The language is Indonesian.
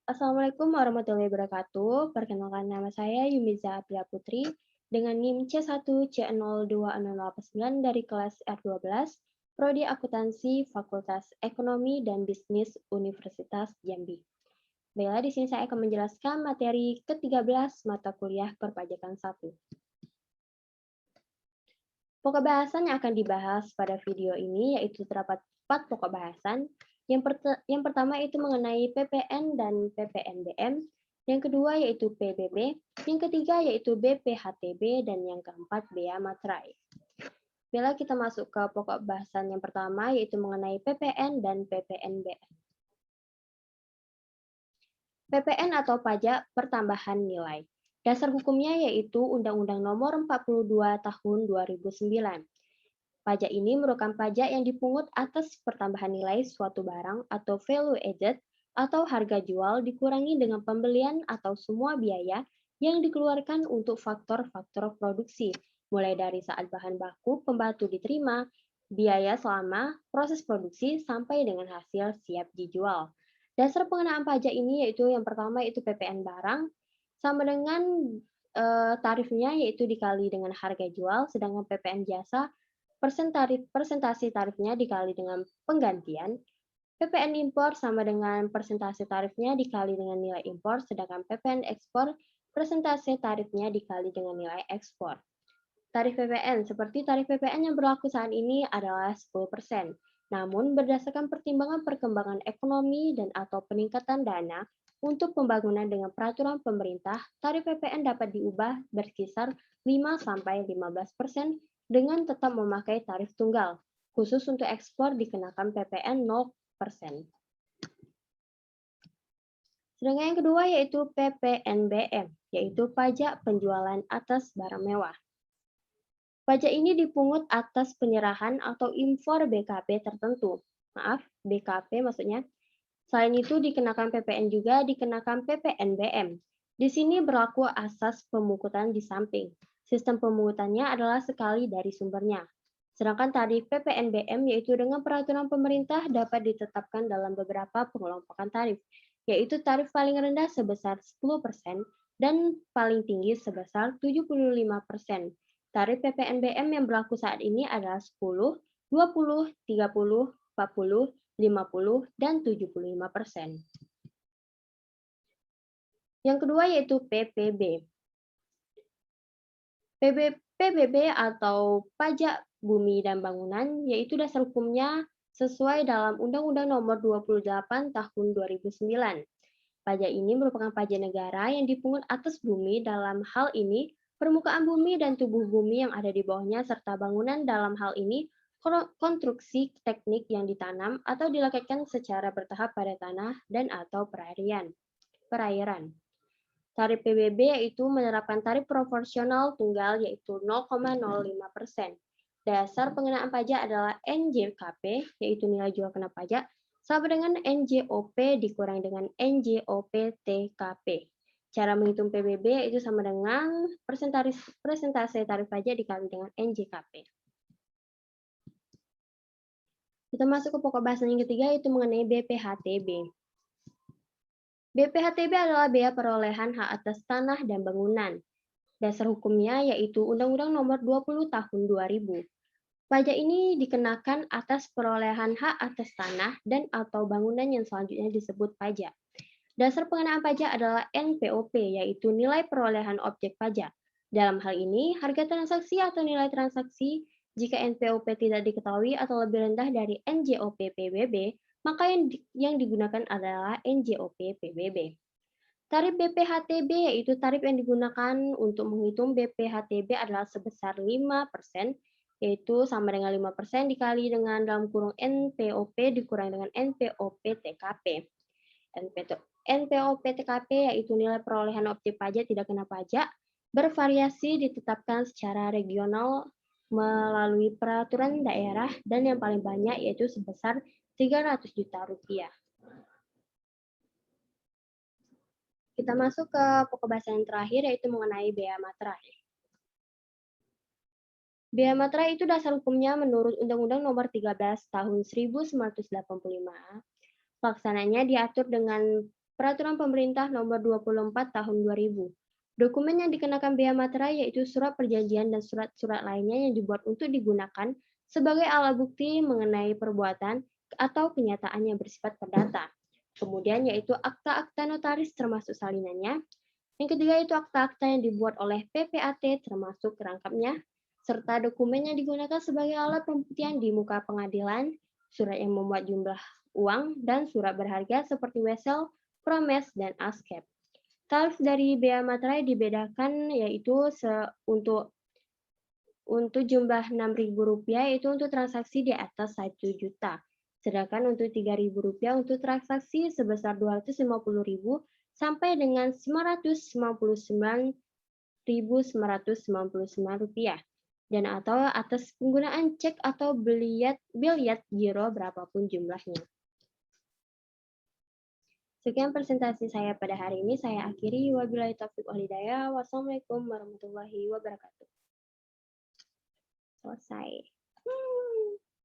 Assalamualaikum warahmatullahi wabarakatuh. Perkenalkan nama saya Yumiza Apria Putri dengan NIM C1C020089 dari kelas R12, Prodi Akuntansi Fakultas Ekonomi dan Bisnis Universitas Jambi. Baiklah, di sini saya akan menjelaskan materi ke-13 mata kuliah perpajakan 1. Pokok bahasan yang akan dibahas pada video ini yaitu terdapat 4 pokok bahasan. Yang pertama itu mengenai PPN dan PPNBM, yang kedua yaitu PBB, yang ketiga yaitu BPHTB, dan yang keempat Bea Materai. Bila kita masuk ke pokok bahasan yang pertama yaitu mengenai PPN dan PPNBM. PPN atau pajak pertambahan nilai. Dasar hukumnya yaitu Undang-Undang Nomor 42 Tahun 2009. Pajak ini merupakan pajak yang dipungut atas pertambahan nilai suatu barang atau value added atau harga jual dikurangi dengan pembelian atau semua biaya yang dikeluarkan untuk faktor-faktor produksi, mulai dari saat bahan baku pembatu diterima, biaya selama proses produksi sampai dengan hasil siap dijual. Dasar pengenaan pajak ini yaitu yang pertama itu PPN barang sama dengan tarifnya yaitu dikali dengan harga jual, sedangkan PPN jasa persentase tarifnya dikali dengan penggantian, PPN impor sama dengan persentase tarifnya dikali dengan nilai impor, sedangkan PPN ekspor persentase tarifnya dikali dengan nilai ekspor. Tarif PPN seperti tarif PPN yang berlaku saat ini adalah 10%. Namun berdasarkan pertimbangan perkembangan ekonomi dan atau peningkatan dana untuk pembangunan dengan peraturan pemerintah, tarif PPN dapat diubah berkisar 5-15% dengan tetap memakai tarif tunggal. Khusus untuk ekspor dikenakan PPN 0%. Sedangkan yang kedua yaitu PPNBM, yaitu pajak penjualan atas barang mewah. Pajak ini dipungut atas penyerahan atau impor BKP tertentu. Maaf, BKP maksudnya. Selain itu dikenakan PPN juga dikenakan PPNBM. Di sini berlaku asas pemungutan di samping. Sistem pemungutannya adalah sekali dari sumbernya. Sedangkan tarif PPNBM yaitu dengan peraturan pemerintah dapat ditetapkan dalam beberapa pengelompokan tarif, yaitu tarif paling rendah sebesar 10% dan paling tinggi sebesar 75%. Tarif PPNBM yang berlaku saat ini adalah 10, 20, 30, 40, 50, dan 75%. Yang kedua yaitu PPB. PBB atau pajak bumi dan bangunan yaitu dasar hukumnya sesuai dalam Undang-Undang Nomor 28 Tahun 2009. Pajak ini merupakan pajak negara yang dipungut atas bumi, dalam hal ini permukaan bumi dan tubuh bumi yang ada di bawahnya serta bangunan, dalam hal ini konstruksi teknik yang ditanam atau dilakukan secara bertahap pada tanah dan atau perairan. Tarif PBB yaitu menerapkan tarif proporsional tunggal yaitu 0,05%. Dasar pengenaan pajak adalah NJKP yaitu nilai jual kena pajak sama dengan NJOP dikurangi dengan NJOP TKP. Cara menghitung PBB yaitu sama dengan persentase tarif pajak dikali dengan NJKP. Kita masuk ke pokok bahasan yang ketiga yaitu mengenai BPHTB. BPHTB adalah bea perolehan hak atas tanah dan bangunan. Dasar hukumnya yaitu Undang-Undang Nomor 20 Tahun 2000. Pajak ini dikenakan atas perolehan hak atas tanah dan atau bangunan yang selanjutnya disebut pajak. Dasar pengenaan pajak adalah NPOP yaitu nilai perolehan objek pajak. Dalam hal ini, harga transaksi atau nilai transaksi jika NPOP tidak diketahui atau lebih rendah dari NJOP PBB, maka yang digunakan adalah NJOP PBB. Tarif BPHTB yaitu tarif yang digunakan untuk menghitung BPHTB adalah sebesar 5%, yaitu sama dengan 5% dikali dengan dalam kurung NPOP dikurangi dengan NPOP TKP. NPOP TKP yaitu nilai perolehan objek pajak tidak kena pajak, bervariasi ditetapkan secara regional melalui peraturan daerah dan yang paling banyak yaitu sebesar 300 juta rupiah. Kita masuk ke pokok bahasan yang terakhir yaitu mengenai bea materai. Bea materai itu dasar hukumnya menurut Undang-Undang Nomor 13 Tahun 1985. Pelaksananya diatur dengan Peraturan Pemerintah Nomor 24 Tahun 2000. Dokumen yang dikenakan bea materai yaitu surat perjanjian dan surat-surat lainnya yang dibuat untuk digunakan sebagai alat bukti mengenai perbuatan atau kenyataan yang bersifat perdata. Kemudian yaitu akta-akta notaris termasuk salinannya. Yang ketiga itu akta-akta yang dibuat oleh PPAT termasuk kerangkapnya, serta dokumen yang digunakan sebagai alat pembuktian di muka pengadilan, surat yang memuat jumlah uang, dan surat berharga seperti wesel, promes, dan ASCAP. Tarif dari bea materai dibedakan yaitu untuk jumlah Rp6.000 yaitu untuk transaksi di atas 1 juta. Sedangkan untuk Rp3.000 untuk transaksi sebesar Rp250.000 sampai dengan Rp599.999 dan atau atas penggunaan cek atau bilyet giro berapapun jumlahnya. Sekian presentasi saya pada hari ini. Saya akhiri. Wabillahi taufiq wal hidayah. Wassalamualaikum warahmatullahi wabarakatuh. Selesai.